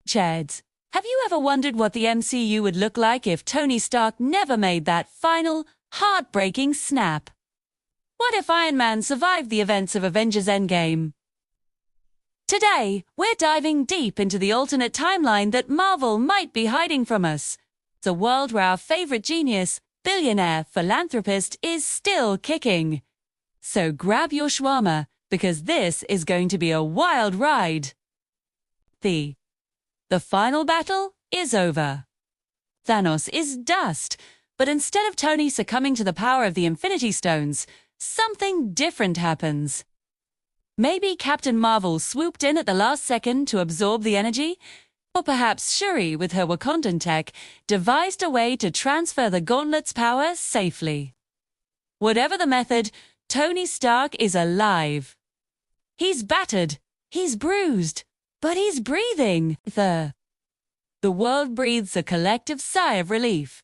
Chads, have you ever wondered what the MCU would look like if Tony Stark never made that final, heartbreaking snap? What if Iron Man survived the events of Avengers Endgame? Today, we're diving deep into the alternate timeline that Marvel might be hiding from us. It's a world where our favorite genius, billionaire, philanthropist is still kicking. So grab your shawarma, because this is going to be a wild ride. The final battle is over. Thanos is dust, but instead of Tony succumbing to the power of the Infinity Stones, something different happens. Maybe Captain Marvel swooped in at the last second to absorb the energy, or perhaps Shuri, with her Wakandan tech, devised a way to transfer the gauntlet's power safely. Whatever the method, Tony Stark is alive. He's battered, he's bruised, but he's breathing. The world breathes a collective sigh of relief.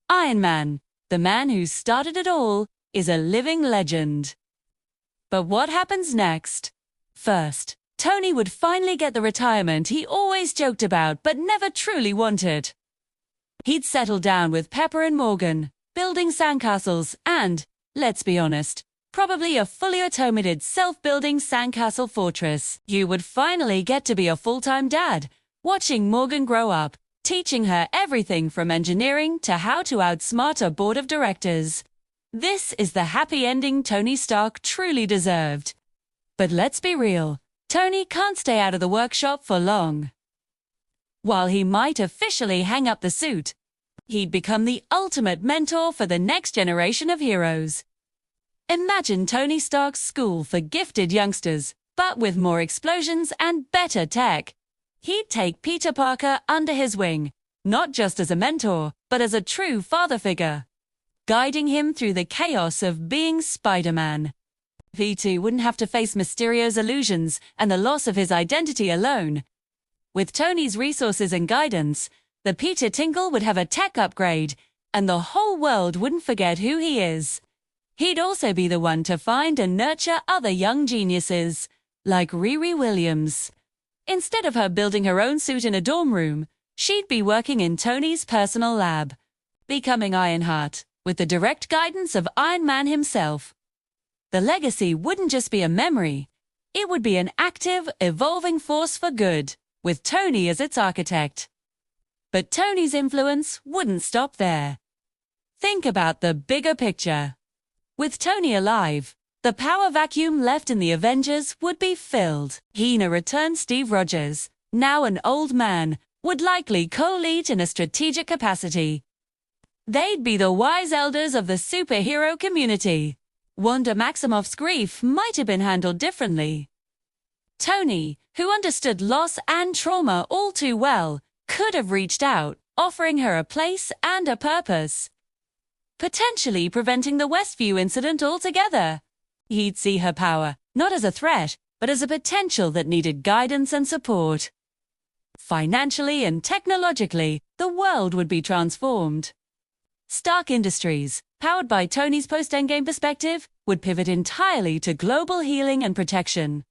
Iron Man, the man who started it all, is a living legend. But what happens next? First, Tony would finally get the retirement he always joked about but never truly wanted. He'd settle down with Pepper and Morgan, building sandcastles and, let's be honest, probably a fully automated self-building sandcastle fortress. You would finally get to be a full-time dad, watching Morgan grow up, teaching her everything from engineering to how to outsmart a board of directors. This is the happy ending Tony Stark truly deserved. But let's be real, Tony can't stay out of the workshop for long. While he might officially hang up the suit, he'd become the ultimate mentor for the next generation of heroes. Imagine Tony Stark's school for gifted youngsters, but with more explosions and better tech. He'd take Peter Parker under his wing, not just as a mentor, but as a true father figure, guiding him through the chaos of being Spider-Man. P2 wouldn't have to face Mysterio's illusions and the loss of his identity alone. With Tony's resources and guidance, the Peter Tingle would have a tech upgrade, and the whole world wouldn't forget who he is. He'd also be the one to find and nurture other young geniuses, like Riri Williams. Instead of her building her own suit in a dorm room, she'd be working in Tony's personal lab, becoming Ironheart, with the direct guidance of Iron Man himself. The legacy wouldn't just be a memory, it would be an active, evolving force for good, with Tony as its architect. But Tony's influence wouldn't stop there. Think about the bigger picture. With Tony alive, the power vacuum left in the Avengers would be filled. Hina returned Steve Rogers, now an old man, would likely co-lead in a strategic capacity. They'd be the wise elders of the superhero community. Wanda Maximoff's grief might have been handled differently. Tony, who understood loss and trauma all too well, could have reached out, offering her a place and a purpose, potentially preventing the Westview incident altogether. He'd see her power, not as a threat, but as a potential that needed guidance and support. Financially and technologically, the world would be transformed. Stark Industries, powered by Tony's post-Endgame perspective, would pivot entirely to global healing and protection.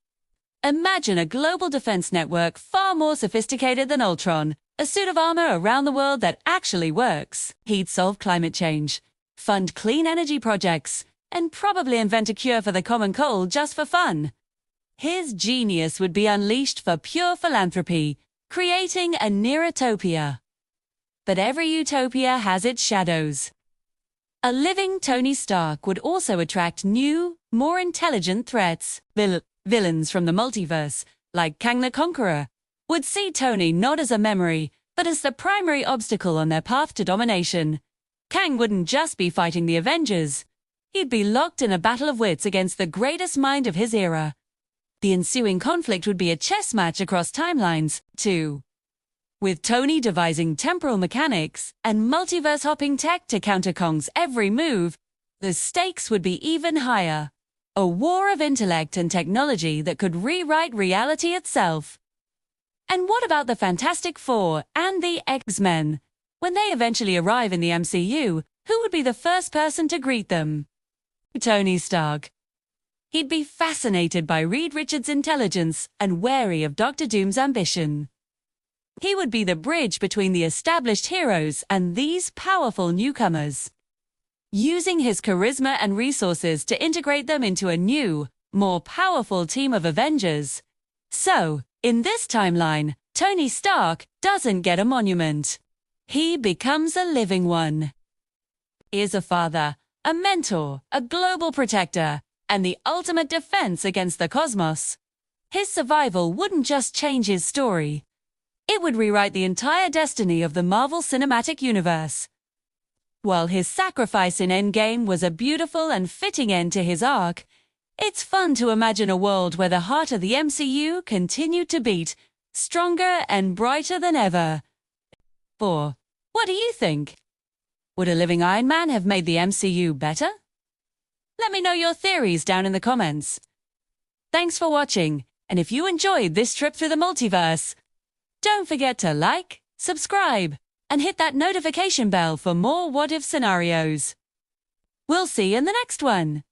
Imagine a global defense network far more sophisticated than Ultron, a suit of armor around the world that actually works. He'd solve climate change, fund clean energy projects, and probably invent a cure for the common cold just for fun. His genius would be unleashed for pure philanthropy, creating a near-utopia. But every utopia has its shadows. A living Tony Stark would also attract new, more intelligent threats. Villains from the multiverse, like Kang the Conqueror, would see Tony not as a memory, but as the primary obstacle on their path to domination. Kang wouldn't just be fighting the Avengers. He'd be locked in a battle of wits against the greatest mind of his era. The ensuing conflict would be a chess match across timelines, too, with Tony devising temporal mechanics and multiverse-hopping tech to counter Kong's every move. The stakes would be even higher. A war of intellect and technology that could rewrite reality itself. And what about the Fantastic Four and the X-Men? When they eventually arrive in the MCU, who would be the first person to greet them? Tony Stark. He'd be fascinated by Reed Richards' intelligence and wary of Dr. Doom's ambition. He would be the bridge between the established heroes and these powerful newcomers, using his charisma and resources to integrate them into a new, more powerful team of Avengers. So, in this timeline, Tony Stark doesn't get a monument. He becomes a living one. He is a father, a mentor, a global protector, and the ultimate defense against the cosmos. His survival wouldn't just change his story. It would rewrite the entire destiny of the Marvel Cinematic Universe. While his sacrifice in Endgame was a beautiful and fitting end to his arc, it's fun to imagine a world where the heart of the MCU continued to beat, stronger and brighter than ever. 4. What do you think? Would a living Iron Man have made the MCU better? Let me know your theories down in the comments. Thanks for watching, and if you enjoyed this trip through the multiverse, don't forget to like, subscribe, and hit that notification bell for more what-if scenarios. We'll see you in the next one.